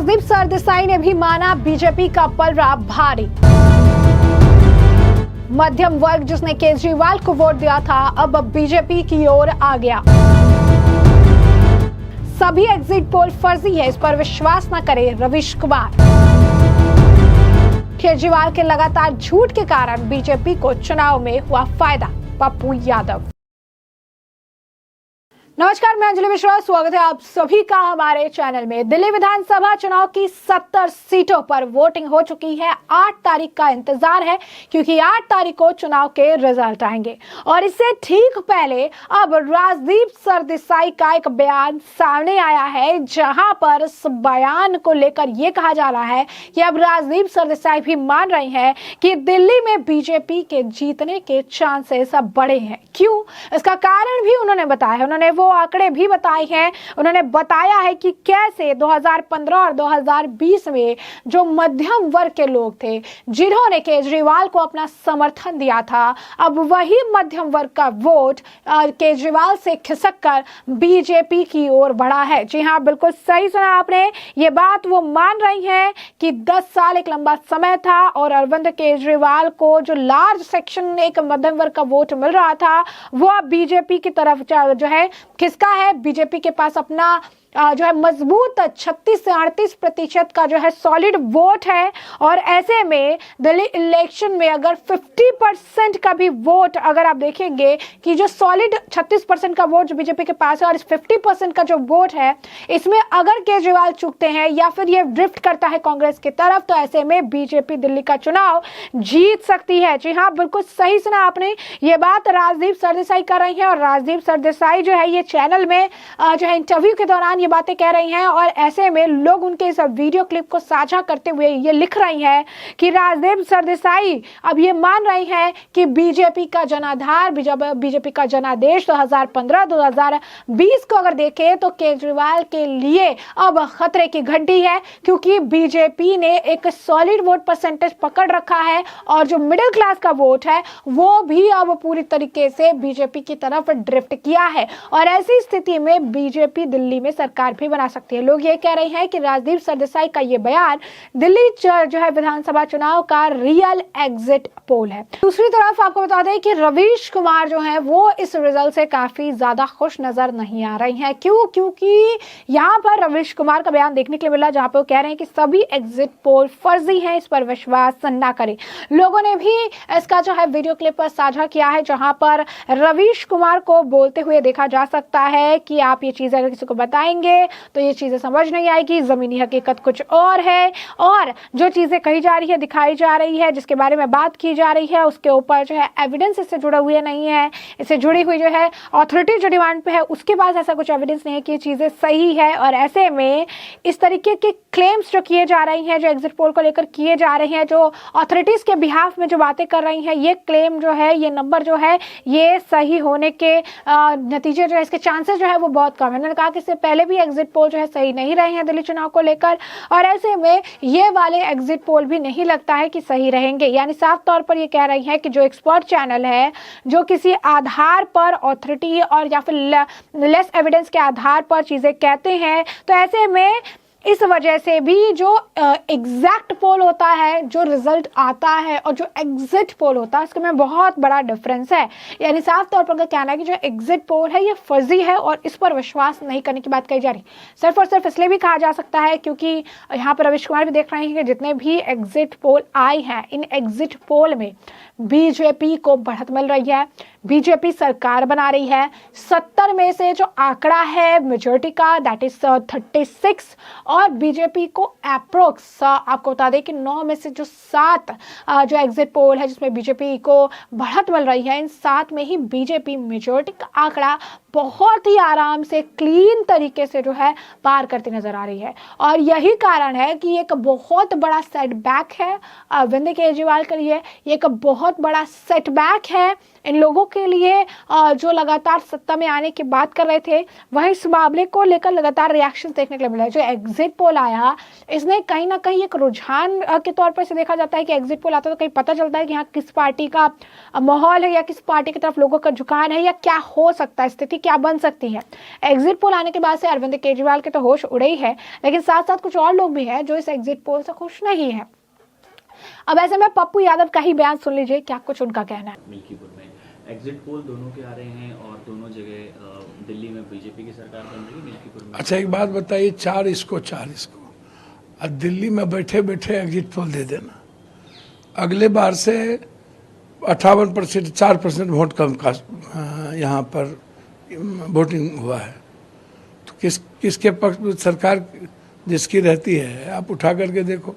राजदीप सरदेसाई ने भी माना बीजेपी का पलड़ा भारी। मध्यम वर्ग जिसने केजरीवाल को वोट दिया था अब बीजेपी की ओर आ गया। सभी एग्जिट पोल फर्जी है, इस पर विश्वास न करे रवीश कुमार। केजरीवाल के लगातार झूठ के कारण बीजेपी को चुनाव में हुआ फायदा, पप्पू यादव। नमस्कार, मैं अंजलि मिश्रा, स्वागत है आप सभी का हमारे चैनल में। दिल्ली विधानसभा चुनाव की 70 सीटों पर वोटिंग हो चुकी है। 8 तारीख का इंतजार है क्योंकि 8 तारीख को चुनाव के रिजल्ट आएंगे और इससे ठीक पहले अब राजदीप सरदेसाई का एक बयान सामने आया है, जहां पर इस बयान को लेकर यह कहा जा रहा है कि अब राजदीप सरदेसाई भी मान रहे हैं कि दिल्ली में बीजेपी के जीतने के चांसेस अब बड़े हैं। क्यों? इसका कारण भी उन्होंने बताया है। उन्होंने वो आंकड़े भी बताए हैं। उन्होंने बताया है कि कैसे 2015 और 2020 में जो मध्यम वर्ग के लोग थे जिन्होंने केजरीवाल को अपना समर्थन दिया था, अब वही मध्यम वर्ग का वोट केजरीवाल से खिसककर बीजेपी की ओर बढ़ा है। जी हाँ, बिल्कुल सही सुना आपने। ये बात वो मान रही हैं कि 10 साल एक लंबा समय था और अरविंद केजरीवाल को जो लार्ज सेक्शन एक मध्यम वर्ग का वोट मिल रहा था वो अब बीजेपी की तरफ जो है किसका है। बीजेपी के पास अपना जो है मजबूत 36 से 38% का जो है सॉलिड वोट है और ऐसे में दिल्ली इलेक्शन में अगर 50% का भी वोट अगर आप देखेंगे कि जो सॉलिड 36% का वोट जो बीजेपी के पास है और इस 50% का जो वोट है इसमें अगर केजरीवाल चूकते हैं या फिर ये ड्रिफ्ट करता है कांग्रेस की तरफ, तो ऐसे में बीजेपी दिल्ली का चुनाव जीत सकती है। जी हाँ, बिल्कुल सही सुना आपने। ये बात राजदीप सरदेसाई कर रही है और राजदीप सरदेसाई जो है ये चैनल में जो है इंटरव्यू के दौरान ये बातें कह रही हैं और ऐसे में लोग उनके इस वीडियो क्लिप को साझा करते हुए ये लिख रही हैं कि राजदीप सरदेसाई अब ये मान रही हैं कि बीजेपी का जनाधार, बीजेपी का जनादेश 2015-2020 को अगर देखें तो केजरीवाल के लिए अब खतरे की घंटी है, क्योंकि बीजेपी ने एक सॉलिड वोट परसेंटेज पकड़ रखा है और जो मिडिल क्लास का वोट है वो भी अब पूरी तरीके से बीजेपी की तरफ ड्रिफ्ट किया है और ऐसी स्थिति में बीजेपी दिल्ली में सरकार भी बना सकती है। लोग ये कह रहे हैं कि राजदीप सरदेसाई का ये बयान दिल्ली जो है विधानसभा चुनाव का रियल एग्जिट पोल है। दूसरी तरफ आपको बता दें कि रवीश कुमार जो है वो इस रिजल्ट से काफी ज्यादा खुश नजर नहीं आ रही हैं। क्यों? क्योंकि यहाँ पर रवीश कुमार का बयान देखने के लिए मिला जहाँ पे वो कह रहे हैं कि सभी एग्जिट पोल फर्जी हैं, इस पर विश्वास न करें। लोगों ने भी इसका जो है वीडियो क्लिप पर साझा किया है जहां पर रवीश कुमार को बोलते हुए देखा जा सकता है कि आप ये चीजें अगर किसी को बताएंगे तो ये चीजें समझ नहीं आएगी, जमीनी हकीकत कुछ और है और जो चीजें कही जा रही है, दिखाई जा रही है, जिसके बारे में बात की जा रही है उसके ऊपर जो है एविडेंस इससे जुड़े हुए नहीं है। इससे जुड़ी हुई जो है अथॉरिटी जो डिमांड पे है उसके पास ऐसा कुछ एविडेंस नहीं है कि ये चीजें सही है और ऐसे में इस तरीके के क्लेम्स जो किए जा रही हैं, जो एग्जिट पोल को लेकर किए जा रहे हैं, जो अथॉरिटीज के बिहाफ में जो बातें कर रही हैं, ये क्लेम जो है, ये नंबर जो है, ये सही होने के नतीजे जो है, इसके चांसेस जो है वो बहुत कम है। उन्होंने कहा कि इससे पहले भी एग्जिट पोल जो है सही नहीं रहे हैं दिल्ली चुनाव को लेकर और ऐसे में ये वाले एग्जिट पोल भी नहीं लगता है कि सही रहेंगे। यानी साफ तौर पर ये कह रही है कि जो एक्सपर्ट चैनल है जो किसी आधार पर अथॉरिटी और या फिर लेस एविडेंस के आधार पर चीजें कहते हैं, तो ऐसे में इस वजह से भी जो एग्जैक्ट पोल होता है, जो रिजल्ट आता है और जो एग्जिट पोल होता है, उसके में बहुत बड़ा डिफरेंस है। यानी साफ तौर पर कहना है कि जो एग्जिट पोल है ये फर्जी है और इस पर विश्वास नहीं करने की बात कही जा रही। सिर्फ और सिर्फ इसलिए भी कहा जा सकता है क्योंकि यहाँ पर रवीश कुमार भी देख रहे हैं कि जितने भी एग्जिट पोल आए हैं, इन एग्जिट पोल में बीजेपी को बढ़त मिल रही है, बीजेपी सरकार बना रही है। 70 में से जो आंकड़ा है मेजॉरिटी का, दैट इज 36 और बीजेपी को अप्रोक्स आपको बता दें कि 9 में से जो 7 जो एग्जिट पोल है जिसमें बीजेपी को बढ़त मिल रही है, इन 7 में ही बीजेपी मेजॉरिटी का आंकड़ा बहुत ही आराम से क्लीन तरीके से जो है पार करती नजर आ रही है और यही कारण है कि एक बहुत बड़ा सेटबैक है अरविंद केजरीवाल के लिए। ये एक बहुत बड़ा सेटबैक है इन लोगों के लिए जो लगातार सत्ता में आने की बात कर रहे थे। वहीं इस मामले को लेकर लगातार रिएक्शन देखने के लिए मिला है। जो एग्जिट पोल आया इसने कहीं ना कहीं एक रुझान के तौर पर इसे देखा जाता है कि एग्जिट पोल आता है तो कहीं पता चलता है कि यहाँ किस पार्टी का माहौल है या किस पार्टी की तरफ लोगों का झुकाव है या क्या हो सकता है, स्थिति क्या बन सकती है। एग्जिट पोल आने के बाद से अरविंद केजरीवाल के तो होश उड़े ही है, लेकिन साथ साथ कुछ और लोग भी हैं जो इस एग्जिट पोल से खुश नहीं है। अब ऐसे में पप्पू यादव का ही बयान सुन लीजिए, क्या कुछ उनका कहना है। मिल्कीपुर में एग्जिट पोल दोनों के आ रहे हैं और दोनों जगह दिल्ली में बीजेपी की सरकार बन रही है, मिल्कीपुर में। अच्छा, एक बात बताइए, 4 इसको 4 इसको, और दिल्ली में बैठे बैठे एग्जिट पोल दे देना। अगले बार से 58% 4% वोट कम का यहाँ पर वोटिंग हुआ है, तो किसके पक्ष में सरकार जिसकी रहती है आप उठा करके देखो।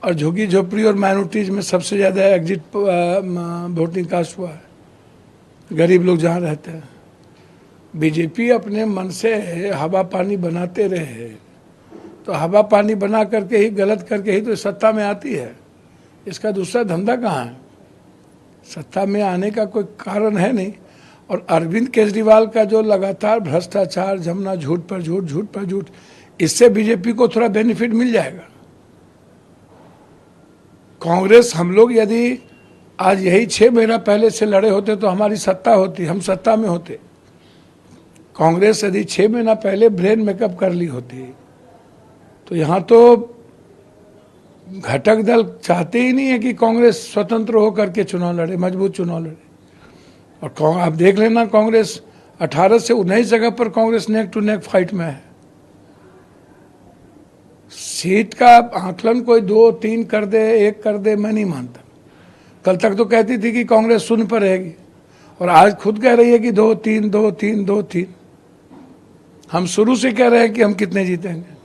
और झुग्गी झोपड़ी और माइनॉरिटीज में सबसे ज़्यादा एग्जिट वोटिंग कास्ट हुआ है, गरीब लोग जहाँ रहते हैं। बीजेपी अपने मन से हवा पानी बनाते रहे, तो हवा पानी बना करके ही, गलत करके ही तो सत्ता में आती है। इसका दूसरा धंधा कहाँ है? सत्ता में आने का कोई कारण है नहीं। और अरविंद केजरीवाल का जो लगातार भ्रष्टाचार, जमना, झूठ पर झूठ, इससे बीजेपी को थोड़ा बेनिफिट मिल जाएगा। कांग्रेस, हम लोग यदि आज यही 6 महीना पहले से लड़े होते तो हमारी सत्ता होती, हम सत्ता में होते। कांग्रेस यदि 6 महीना पहले ब्रेन मेकअप कर ली होती, तो यहाँ तो घटक दल चाहते ही नहीं है कि कांग्रेस स्वतंत्र होकर के चुनाव लड़े, मजबूत चुनाव लड़े। और आप देख लेना, कांग्रेस 18 से 19 जगह पर Congress neck to neck fight में है। सीट का आकलन कोई 2-3 कर दे, 1 कर दे, मैं नहीं मानता। कल तक तो कहती थी कि कांग्रेस शून्य पर रहेगी, और आज खुद कह रही है कि 2-3। हम शुरू से कह रहे हैं कि हम कितने जीतेंगे।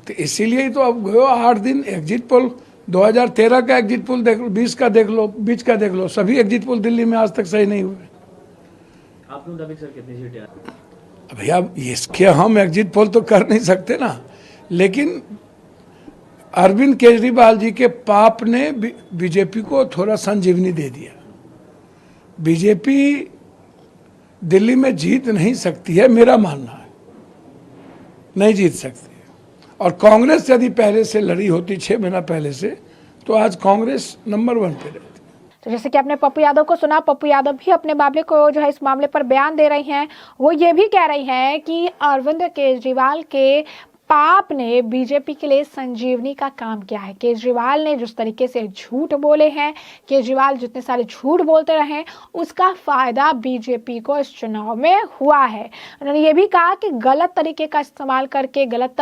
तो इसीलिए तो अब गयो 8 दिन एग्जिट पोल, 2013 का एग्जिट पोल देख लो, 20 का देख लो, बीच का देख लो, सभी एग्जिट पोल दिल्ली में आज तक सही नहीं हुए। आपके मुताबिक सर कितनी सीटें आ रही हैं? भैया इसके हम एग्जिट पोल तो कर नहीं सकते ना, लेकिन अरविंद केजरीवाल जी के पाप ने बीजेपी को थोड़ा संजीवनी दे दिया। बीजेपी दिल्ली में जीत नहीं सकती है, मेरा मानना है, नहीं जीत सकती है। और कांग्रेस यदि पहले से लड़ी होती 6 महीना पहले से, तो आज कांग्रेस नंबर 1 पे रहती। तो जैसे कि आपने पप्पू यादव को सुना, पप्पू यादव भी अपने मामले को जो है इस मामले पर बयान दे रही हैं। वो ये भी कह रही हैं कि अरविंद केजरीवाल के पाप ने बीजेपी के लिए संजीवनी का काम किया है। केजरीवाल ने जिस तरीके से झूठ बोले हैं, केजरीवाल जितने सारे झूठ बोलते रहे, उसका फायदा बीजेपी को इस चुनाव में हुआ है। उन्होंने ये भी कहा कि गलत तरीके का इस्तेमाल करके, गलत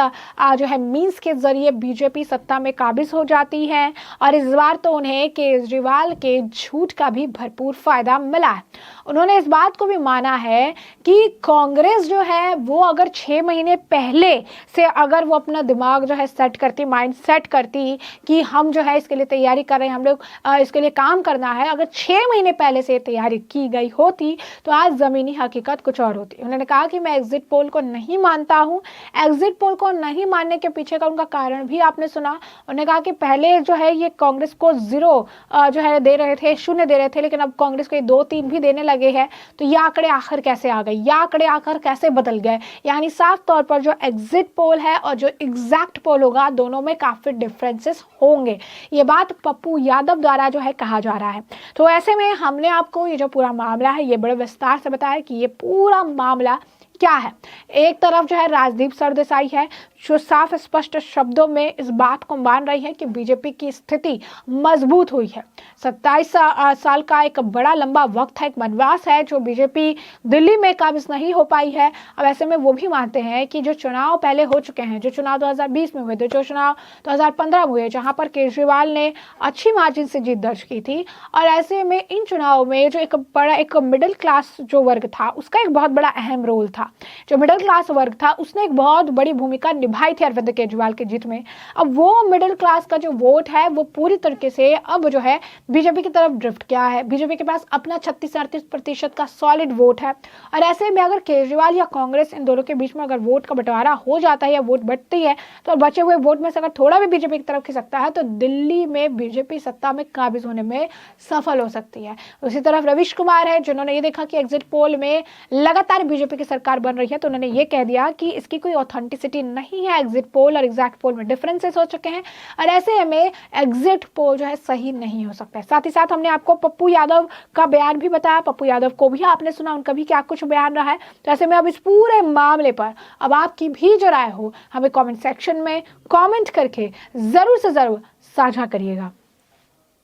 जो है मीन्स के जरिए बीजेपी सत्ता में काबिज हो जाती है, और इस बार तो उन्हें केजरीवाल के झूठ का भी भरपूर फायदा मिला है। उन्होंने इस बात को भी माना है कि कांग्रेस जो है वो अगर 6 महीने पहले से अगर वो अपना दिमाग जो है सेट करती, माइंड सेट करती कि हम जो है इसके लिए तैयारी कर रहे हैं, हम लोग इसके लिए काम करना है, अगर 6 महीने पहले से तैयारी की गई होती तो आज जमीनी हकीकत कुछ और होती। उन्होंने कहा कि मैं एग्जिट पोल को नहीं मानता हूं। एग्जिट पोल को नहीं मानने के पीछे का उनका कारण भी आपने सुना। उन्होंने कहा कि पहले जो है ये कांग्रेस को 0 जो है दे रहे थे, 0 दे रहे थे, लेकिन अब कांग्रेस को 2-3 भी देने लगे हैं। तो ये आंकड़े आखिर कैसे आ गए, ये आंकड़े आखिर कैसे बदल गए? यानी साफ तौर पर जो एग्जिट पोल है और जो एग्जैक्ट पोल होगा, दोनों में काफी डिफरेंसेस होंगे। ये बात पप्पू यादव द्वारा जो है कहा जा रहा है। तो ऐसे में हमने आपको ये जो पूरा मामला है ये बड़े विस्तार से बताया कि ये पूरा मामला क्या है। एक तरफ जो है राजदीप सरदेसाई है जो साफ स्पष्ट शब्दों में इस बात को मान रही है कि बीजेपी की स्थिति मजबूत हुई है। 27 साल का एक बड़ा लंबा वक्त है, एक वनवास है जो बीजेपी दिल्ली में काबिज नहीं हो पाई है। अब ऐसे में वो भी मानते हैं कि जो चुनाव पहले हो चुके हैं, जो चुनाव 2020 में हुए थे, जो चुनाव 2015 में हुए, जहां पर केजरीवाल ने अच्छी मार्जिन से जीत दर्ज की थी, और ऐसे में इन चुनाव में जो एक मिडिल क्लास जो वर्ग था उसका एक बहुत बड़ा अहम रोल था। जो मिडिल क्लास वर्ग था उसने एक बहुत बड़ी भूमिका निभाई थी अरविंद केजरीवाल की जीत में। अब वो मिडिल क्लास का जो वोट है वो पूरी तरीके से अब जो है बीजेपी की तरफ ड्रिफ्ट किया है। बीजेपी के पास अपना 36-38% का सॉलिड वोट है, और ऐसे में अगर केजरीवाल या कांग्रेस इन दोनों के बीच में अगर वोट का बंटवारा हो जाता है या वोट बढ़ती है, तो बचे हुए वोट में से अगर थोड़ा भी बीजेपी की तरफ खिसकता है तो दिल्ली में बीजेपी सत्ता में काबिज होने में सफल हो सकती है। उसी तरफ रविश कुमार है जिन्होंने ये देखा कि एग्जिट पोल में लगातार बीजेपी की सरकार बन रही है, तो उन्होंने ये कह दिया कि इसकी कोई ऑथेंटिसिटी नहीं है। एग्जिट पोल और एग्जैक्ट पोल में डिफरेंसेस हो चुके हैं और ऐसे में एग्जिट पोल जो है सही नहीं हो सकता है। साथ ही साथ हमने आपको पप्पू यादव का बयान भी बताया, पप्पू यादव को भी आपने सुना, उनका भी क्या कुछ बयान रहा है। तो ऐसे में अब इस पूरे मामले पर अब आपकी भी जो राय हो हमें कमेंट सेक्शन में कमेंट करके जरूर से जरूर साझा करिएगा।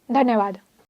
धन्यवाद।